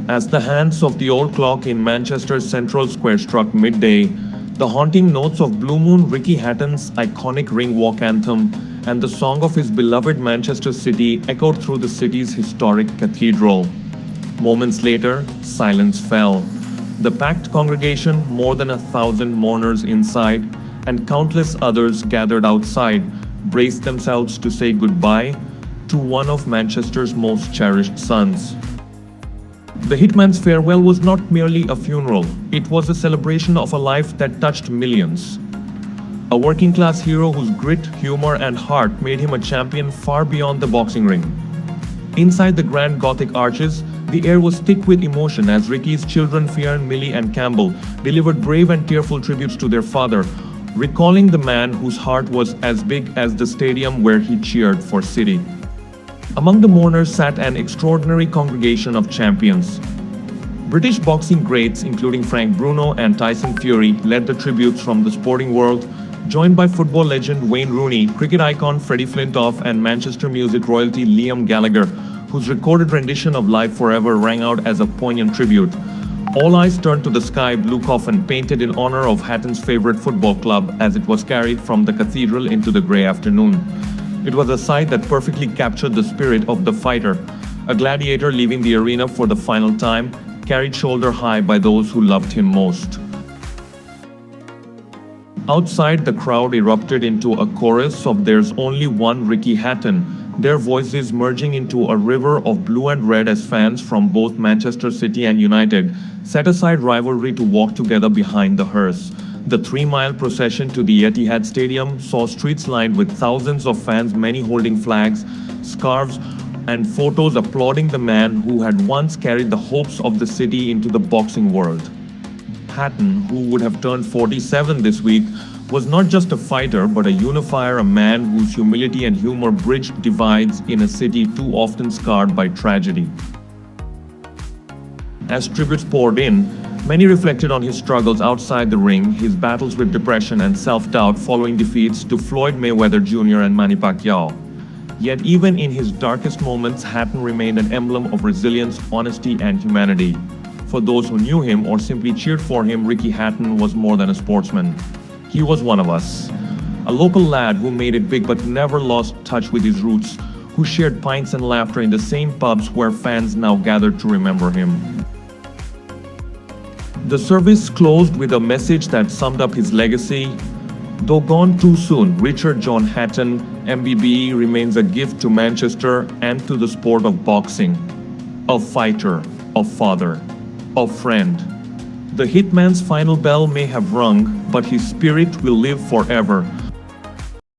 As the hands of the old clock in Manchester's Central Square struck midday, the haunting notes of Blue Moon Ricky Hatton's iconic ring walk anthem and the song of his beloved Manchester City echoed through the city's historic cathedral. Moments later, silence fell. The packed congregation, more than 1,000 mourners inside, and countless others gathered outside, braced themselves to say goodbye to one of Manchester's most cherished sons. The hitman's farewell was not merely a funeral, it was a celebration of a life that touched millions. A working class hero whose grit, humor, and heart made him a champion far beyond the boxing ring. Inside the grand Gothic arches, the air was thick with emotion as Ricky's children Fionn, Millie, and Campbell delivered brave and tearful tributes to their father, recalling the man whose heart was as big as the stadium where he cheered for City. Among the mourners sat an extraordinary congregation of champions. British boxing greats including Frank Bruno and Tyson Fury led the tributes from the sporting world, joined by football legend Wayne Rooney, cricket icon Freddie Flintoff, and Manchester music royalty Liam Gallagher, whose recorded rendition of Live Forever rang out as a poignant tribute. All eyes turned to the sky blue coffin painted in honor of Hatton's favorite football club as it was carried from the cathedral into the grey afternoon. It was a sight that perfectly captured the spirit of the fighter, a gladiator leaving the arena for the final time, carried shoulder high by those who loved him most. Outside, the crowd erupted into a chorus of "There's only one Ricky Hatton," their voices merging into a river of blue and red as fans from both Manchester City and United set aside rivalry to walk together behind the hearse. The 3-mile procession to the Etihad Stadium saw streets lined with thousands of fans, many holding flags, scarves, and photos applauding the man who had once carried the hopes of the city into the boxing world. Hatton, who would have turned 47 this week, was not just a fighter but a unifier, a man whose humility and humor bridged divides in a city too often scarred by tragedy. As tributes poured in, many reflected on his struggles outside the ring, his battles with depression and self-doubt following defeats to Floyd Mayweather Jr. and Manny Pacquiao. Yet even in his darkest moments, Hatton remained an emblem of resilience, honesty, and humanity. For those who knew him or simply cheered for him, Ricky Hatton was more than a sportsman. He was one of us. A local lad who made it big but never lost touch with his roots, who shared pints and laughter in the same pubs where fans now gathered to remember him. The service closed with a message that summed up his legacy. Though gone too soon, Richard John Hatton, MBBE, remains a gift to Manchester and to the sport of boxing. A fighter, a father, a friend. The hitman's final bell may have rung, but his spirit will live forever,